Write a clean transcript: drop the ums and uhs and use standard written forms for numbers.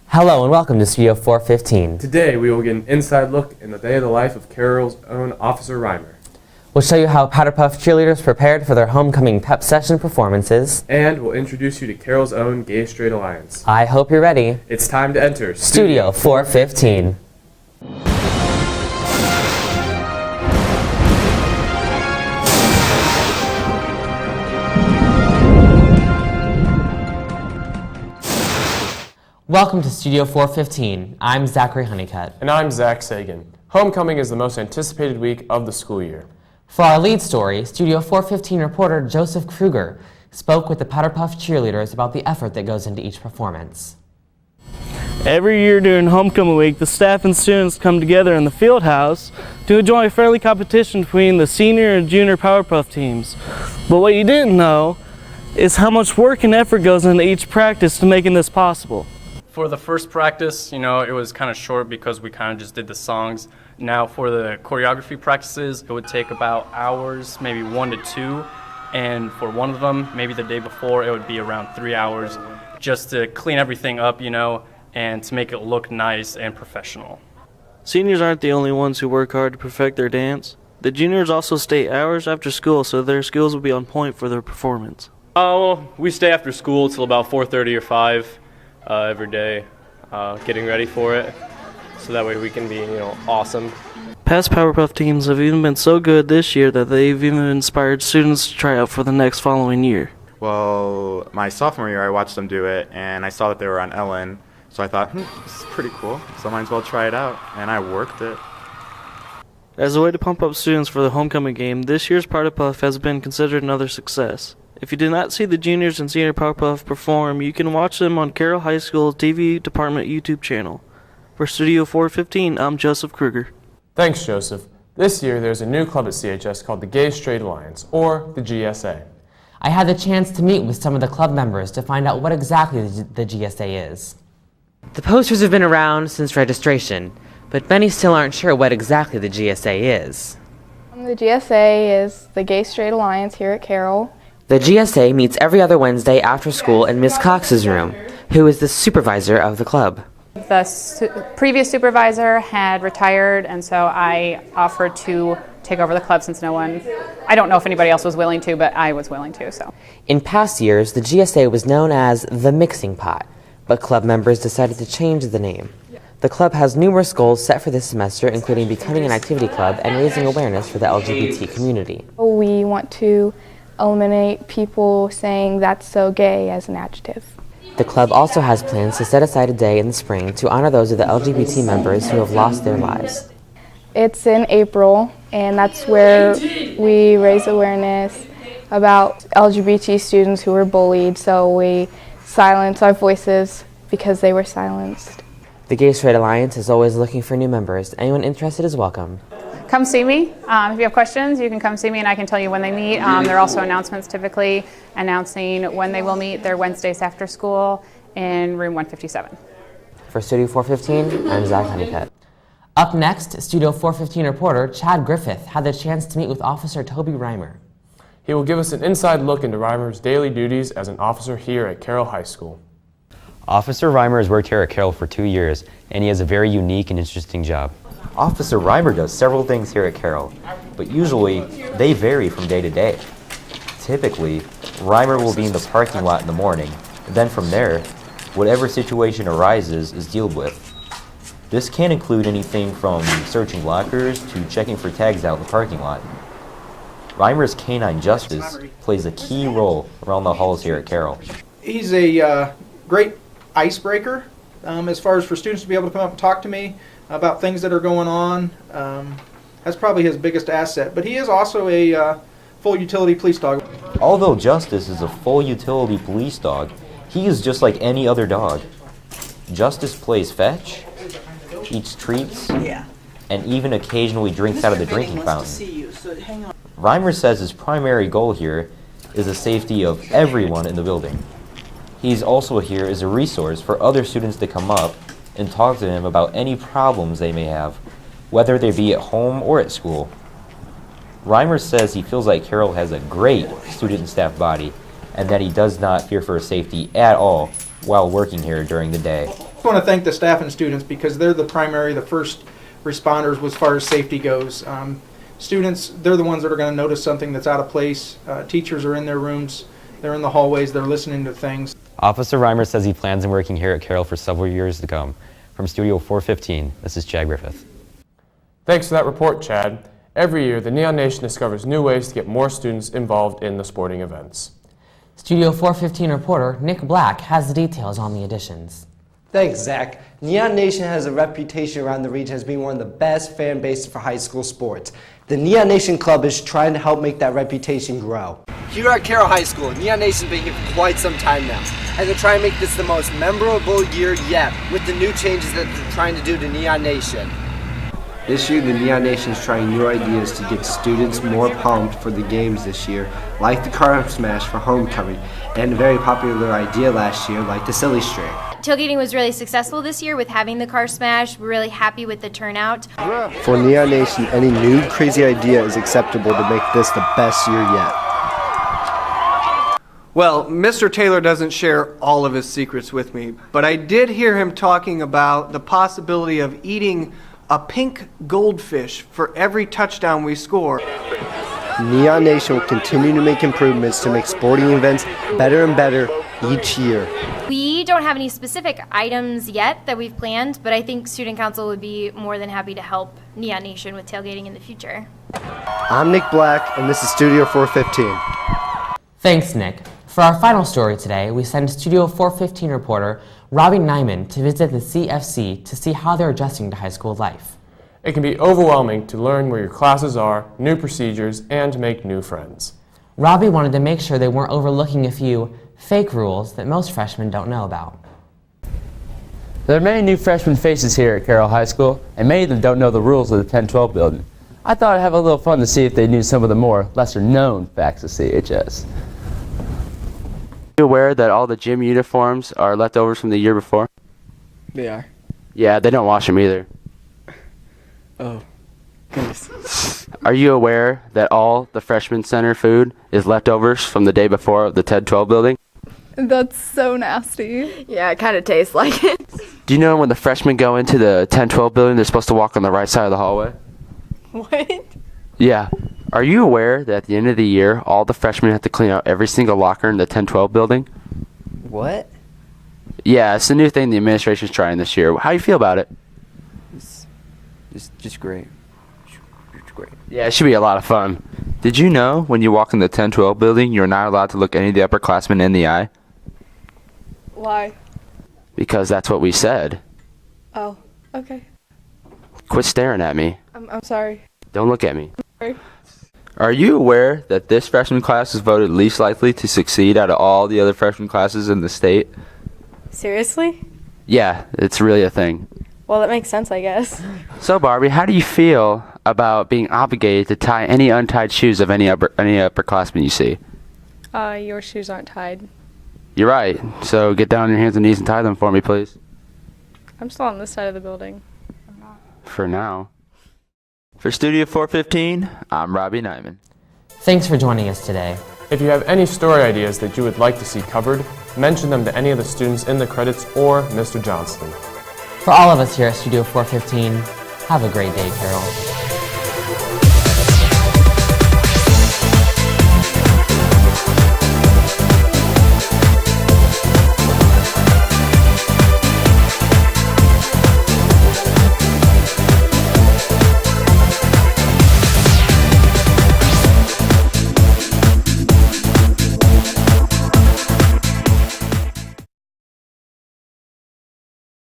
Hello and welcome to Studio 415. Today we will get an inside look in the day of the life of Carroll's own Officer Reimer. We'll show you how Powderpuff cheerleaders prepared for their homecoming pep session performances. And we'll introduce you to Carroll's own GayStraight Alliance. I hope you're ready. It's time to enter Studio 415. Welcome to Studio 415. I'm Zachary Honeycutt. And I'm Zach Sagan. Homecoming is the most anticipated week of the school year. For our lead story, Studio 415 reporter Joseph Kruger spoke with the Powderpuff cheerleaders about the effort that goes into each performance. Every year during homecoming week, the staff and students come together in the field house to enjoy a friendly competition between the senior and junior Powderpuff teams. But what you didn't know is how much work and effort goes into each practice to making this possible. For the first practice, it was kind of short because we kind of just did the songs. Now for the choreography practices, it would take about hours, maybe 1 to 2. And for one of them, maybe the day before, it would be around 3 hours just to clean everything up, and to make it look nice and professional. Seniors aren't the only ones who work hard to perfect their dance. The juniors also stay hours after school so their skills will be on point for their performance. We stay after school till about 4:30 or 5 every day, getting ready for it, so that way we can be, awesome. Past Powderpuff teams have even been so good this year that they've even inspired students to try out for the next following year. Well, my sophomore year I watched them do it, and I saw that they were on Ellen, so I thought, this is pretty cool, so I might as well try it out, and I worked it. As a way to pump up students for the homecoming game, this year's Powderpuff has been considered another success. If you did not see the juniors and senior Powderpuff perform, you can watch them on Carroll High School TV Department YouTube channel. For Studio 415, I'm Joseph Kruger. Thanks, Joseph. This year there's a new club at CHS called the GayStraight Alliance, or the GSA. I had the chance to meet with some of the club members to find out what exactly the GSA is. The posters have been around since registration, but many still aren't sure what exactly the GSA is. The GSA is the GayStraight Alliance here at Carroll. The GSA meets every other Wednesday after school in Miss Cox's room, who is the supervisor of the club. The previous supervisor had retired, and so I offered to take over the club since I don't know if anybody else was willing to, but I was willing to. So, in past years, the GSA was known as the Mixing Pot, but club members decided to change the name. The club has numerous goals set for this semester, including becoming an activity club and raising awareness for the LGBT community. We want to eliminate people saying that's so gay as an adjective. The club also has plans to set aside a day in the spring to honor those of the LGBT members who have lost their lives. It's in April, and that's where we raise awareness about LGBT students who were bullied, so we silence our voices because they were silenced. The GayStraight Alliance is always looking for new members. Anyone interested is welcome. come see me. If you have questions, you can come see me and I can tell you when they meet. There are also announcements typically announcing when they will meet. They're Wednesdays after school in room 157. For Studio 415, I'm Zach Honeycutt. Up next, Studio 415 reporter Chad Griffith had the chance to meet with Officer Toby Reimer. He will give us an inside look into Reimer's daily duties as an officer here at Carroll High School. Officer Reimer has worked here at Carroll for 2 years, and he has a very unique and interesting job. Officer Reimer does several things here at Carroll, but usually they vary from day to day. Typically, Reimer will be in the parking lot in the morning, and then from there, whatever situation arises is dealt with. This can include anything from searching lockers to checking for tags out in the parking lot. Reimer's canine justice plays a key role around the halls here at Carroll. He's a great icebreaker as far as for students to be able to come up and talk to me about things that are going on. That's probably his biggest asset. But he is also a full utility police dog. Although Justice is a full utility police dog, he is just like any other dog. Justice plays fetch, eats treats, and even occasionally drinks out of the drinking fountain. Reimer says his primary goal here is the safety of everyone in the building. He's also here as a resource for other students to come up and talk to him about any problems they may have, whether they be at home or at school. Reimer says he feels like Carroll has a great student and staff body, and that he does not fear for his safety at all while working here during the day. just want to thank the staff and students because they're the first responders as far as safety goes. Students, they're the ones that are going to notice something that's out of place. Teachers are in their rooms, they're in the hallways, they're listening to things. Officer Reimer says he plans on working here at Carroll for several years to come. From Studio 415, this is Chad Griffith. Thanks for that report, Chad. Every year, the Neon Nation discovers new ways to get more students involved in the sporting events. Studio 415 reporter Nick Black has the details on the additions. Thanks, Zach. Neon Nation has a reputation around the region as being one of the best fan bases for high school sports. The Neon Nation Club is trying to help make that reputation grow. Here at Carroll High School, Neon Nation's been here for quite some time now, and they're trying to make this the most memorable year yet with the new changes that they're trying to do to Neon Nation. This year, the Neon Nation is trying new ideas to get students more pumped for the games this year, like the car smash for homecoming, and a very popular idea last year, like the silly string. Tailgating was really successful this year with having the car smash. We're really happy with the turnout. For Neon Nation, any new crazy idea is acceptable to make this the best year yet. Well, Mr. Taylor doesn't share all of his secrets with me, but I did hear him talking about the possibility of eating a pink goldfish for every touchdown we score. Neon Nation will continue to make improvements to make sporting events better and better each year. We don't have any specific items yet that we've planned, but I think Student Council would be more than happy to help Neon Nation with tailgating in the future. I'm Nick Black, and this is Studio 415. Thanks, Nick. For our final story today, we send Studio 415 reporter Robbie Nyman to visit the CFC to see how they're adjusting to high school life. It can be overwhelming to learn where your classes are, new procedures, and make new friends. Robbie wanted to make sure they weren't overlooking a few fake rules that most freshmen don't know about. There are many new freshman faces here at Carroll High School, and many of them don't know the rules of the 1012 building. I thought I'd have a little fun to see if they knew some of the more lesser-known facts of CHS. Are you aware that all the gym uniforms are leftovers from the year before? They are. Yeah, they don't wash them either. Oh, goodness. Are you aware that all the freshman center food is leftovers from the day before of the 1012 building? That's so nasty. Yeah, it kind of tastes like it. Do you know when the freshmen go into the 1012 building, they're supposed to walk on the right side of the hallway? What? Yeah. Are you aware that at the end of the year, all the freshmen have to clean out every single locker in the 1012 building? What? Yeah, it's a new thing the administration's trying this year. How do you feel about it? It's just great. It's great. Yeah, it should be a lot of fun. Did you know when you walk in the 1012 building, you're not allowed to look any of the upperclassmen in the eye? Why? Because that's what we said. Oh, okay. Quit staring at me. I'm sorry. Don't look at me. Sorry. Are you aware that this freshman class is voted least likely to succeed out of all the other freshman classes in the state? Seriously? Yeah, it's really a thing. Well, that makes sense, I guess. So, Barbie, how do you feel about being obligated to tie any untied shoes of any upperclassmen you see? Your shoes aren't tied. You're right. So get down on your hands and knees and tie them for me, please. I'm still on this side of the building. For now. For Studio 415, I'm Robbie Nyman. Thanks for joining us today. If you have any story ideas that you would like to see covered, mention them to any of the students in the credits or Mr. Johnston. For all of us here at Studio 415, have a great day, Carroll.